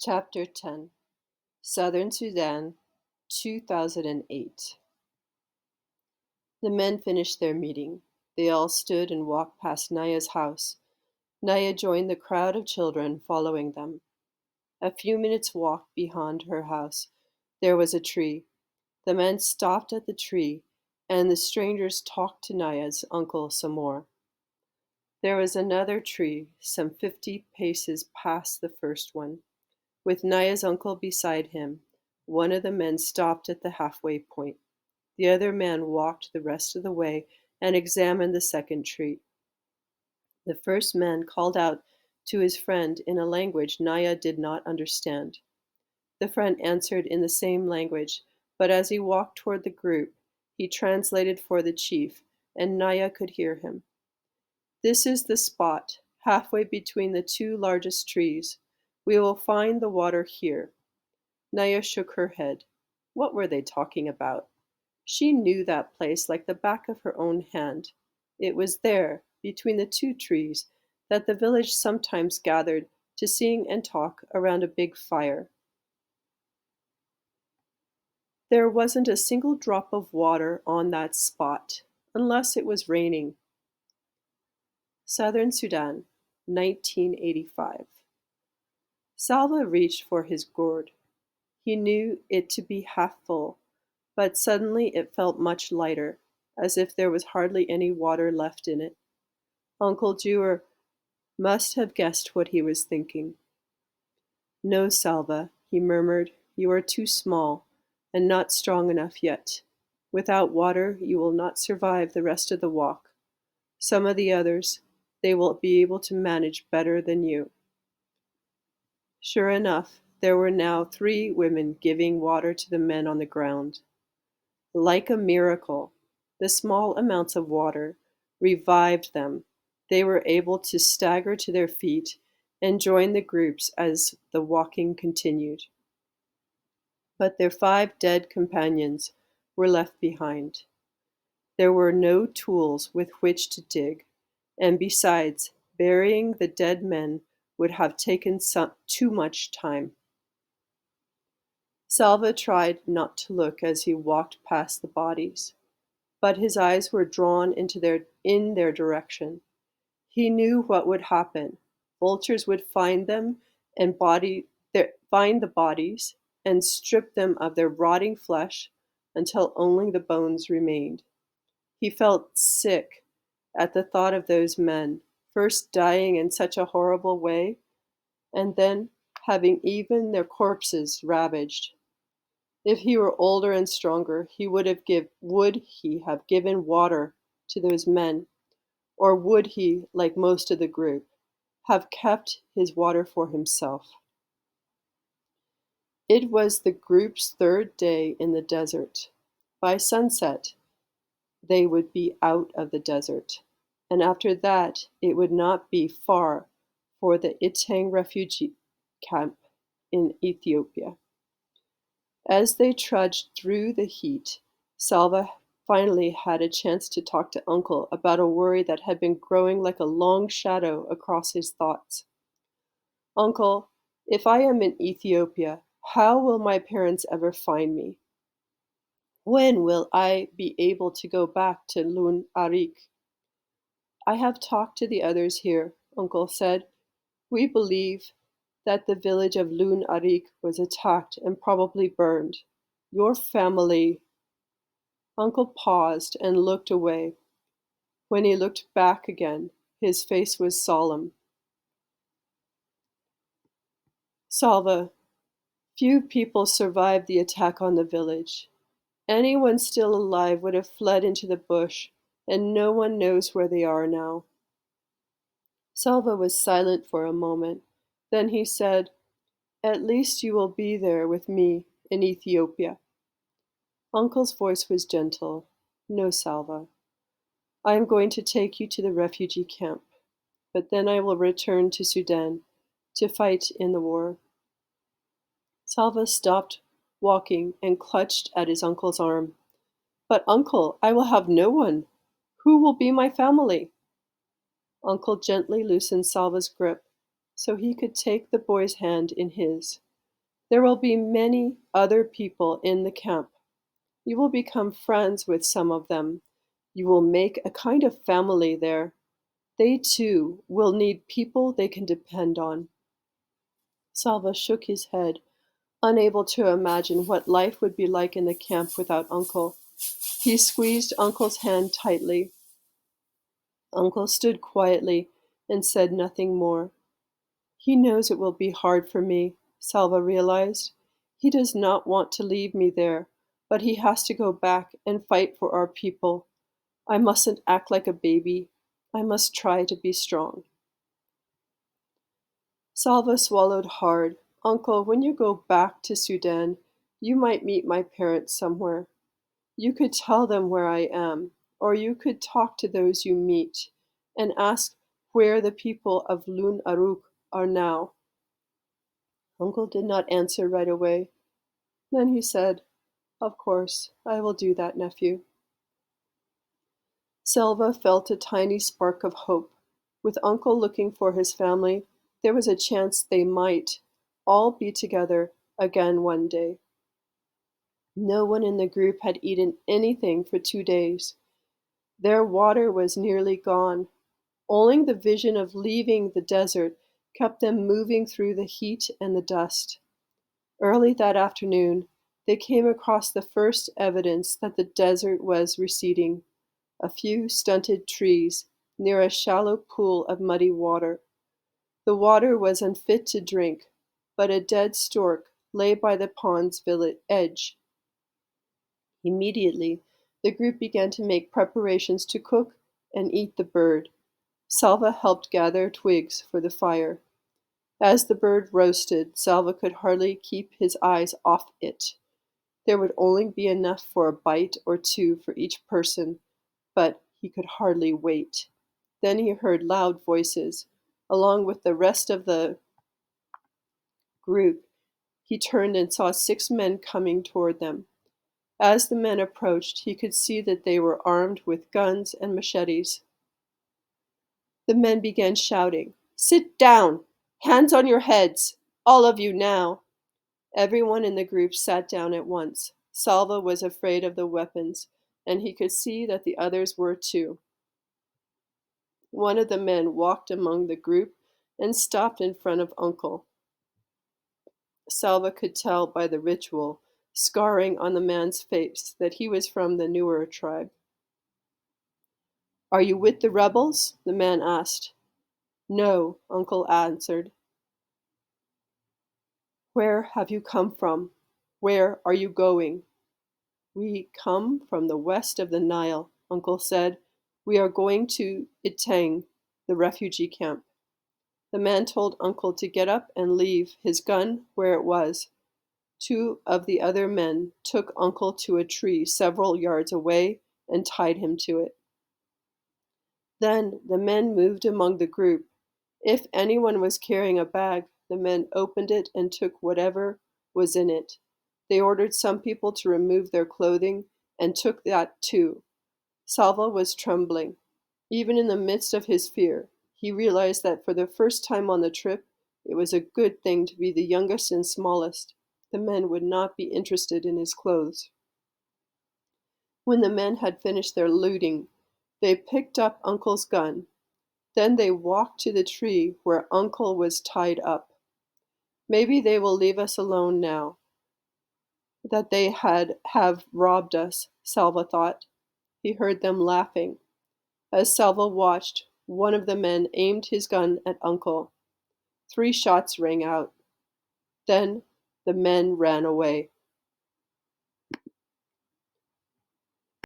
Chapter 10 Southern Sudan, 2008. The men finished their meeting. They all stood and walked past Naya's house. Naya joined the crowd of children following them. A few minutes' walk behind her house, there was a tree. The men stopped at the tree, and the strangers talked to Naya's uncle some more. There was another tree, some 50 paces past the first one. With Naya's uncle beside him, one of the men stopped at the halfway point. The other man walked the rest of the way and examined the second tree. The first man called out to his friend in a language Naya did not understand. The friend answered in the same language, but as he walked toward the group, he translated for the chief, and Naya could hear him. "This is the spot, halfway between the two largest trees. We will find the water here." Naya shook her head. What were they talking about? She knew that place like the back of her own hand. It was there, between the two trees, that the village sometimes gathered to sing and talk around a big fire. There wasn't a single drop of water on that spot, unless it was raining. Southern Sudan, 1985. Salva reached for his gourd. He knew it to be half full, but suddenly it felt much lighter, as if there was hardly any water left in it. Uncle Dewar must have guessed what he was thinking. "No, Salva," he murmured, "you are too small, and not strong enough yet. Without water, you will not survive the rest of the walk. Some of the others, they will be able to manage better than you." Sure enough, there were now 3 women giving water to the men on the ground. Like a miracle, the small amounts of water revived them. They were able to stagger to their feet and join the groups as the walking continued. But their 5 dead companions were left behind. There were no tools with which to dig, and besides, burying the dead men would have taken too much time. Salva tried not to look as he walked past the bodies, but his eyes were drawn in their direction. He knew what would happen. Vultures would find them and find the bodies and strip them of their rotting flesh until only the bones remained. He felt sick at the thought of those men, first dying in such a horrible way, and then having even their corpses ravaged. If he were older and stronger, would he have given water to those men, or would he, like most of the group, have kept his water for himself? It was the group's 3rd day in the desert. By sunset, they would be out of the desert, and after that it would not be far for the Itang refugee camp in Ethiopia. As they trudged through the heat, Salva finally had a chance to talk to Uncle about a worry that had been growing like a long shadow across his thoughts. "Uncle, if I am in Ethiopia, how will my parents ever find me? When will I be able to go back to Lun Arik?" "I have talked to the others here," Uncle said. "We believe that the village of Lun Arik was attacked and probably burned. Your family—" Uncle paused and looked away. When he looked back again, his face was solemn. "Salva, few people survived the attack on the village. Anyone still alive would have fled into the bush, and no one knows where they are now." Salva was silent for a moment. Then he said, "At least you will be there with me in Ethiopia." Uncle's voice was gentle. "No, Salva. I am going to take you to the refugee camp, but then I will return to Sudan to fight in the war." Salva stopped walking and clutched at his uncle's arm. "But uncle, I will have no one. Who will be my family?" Uncle gently loosened Salva's grip so he could take the boy's hand in his. There will be many other people in the camp. You will become friends with some of them. You will make a kind of family there. They too will need people they can depend on." Salva shook his head, unable to imagine what life would be like in the camp without Uncle. He squeezed Uncle's hand tightly. Uncle stood quietly and said nothing more. "He knows it will be hard for me," Salva realized. "He does not want to leave me there, but he has to go back and fight for our people. I mustn't act like a baby. I must try to be strong." Salva swallowed hard. "Uncle, when you go back to Sudan, you might meet my parents somewhere. You could tell them where I am, or you could talk to those you meet and ask where the people of Lun Aruk are now." Uncle did not answer right away. Then he said, "Of course, I will do that, nephew." Selva felt a tiny spark of hope. With Uncle looking for his family, there was a chance they might all be together again one day. No one in the group had eaten anything for 2 days. Their water was nearly gone. Only the vision of leaving the desert kept them moving through the heat and the dust. Early that afternoon, they came across the first evidence that the desert was receding: a few stunted trees near a shallow pool of muddy water. The water was unfit to drink, but a dead stork lay by the pond's edge. Immediately, the group began to make preparations to cook and eat the bird. Salva helped gather twigs for the fire. As the bird roasted, Salva could hardly keep his eyes off it. There would only be enough for a bite or two for each person, but he could hardly wait. Then he heard loud voices. Along with the rest of the group, he turned and saw 6 men coming toward them. As the men approached, he could see that they were armed with guns and machetes. The men began shouting, "Sit down! Hands on your heads! All of you now!" Everyone in the group sat down at once. Salva was afraid of the weapons, and he could see that the others were too. One of the men walked among the group and stopped in front of Uncle. Salva could tell by the ritual scarring on the man's face that he was from the Nuer tribe. "Are you with the rebels?" the man asked. "No," Uncle answered. "Where have you come from? Where are you going?" "We come from the west of the Nile," Uncle said. "We are going to Iteng, the refugee camp." The man told Uncle to get up and leave his gun where it was. 2 of the other men took Uncle to a tree several yards away and tied him to it. Then the men moved among the group. If anyone was carrying a bag, the men opened it and took whatever was in it. They ordered some people to remove their clothing and took that too. Salva was trembling. Even in the midst of his fear, he realized that for the first time on the trip, it was a good thing to be the youngest and smallest. The men would not be interested in his clothes. When the men had finished their looting, they picked up Uncle's gun. Then they walked to the tree where Uncle was tied up. "Maybe they will leave us alone now that they have robbed us," Salva thought. He heard them laughing. As Salva watched, one of the men aimed his gun at Uncle. 3 shots rang out. Then the men ran away.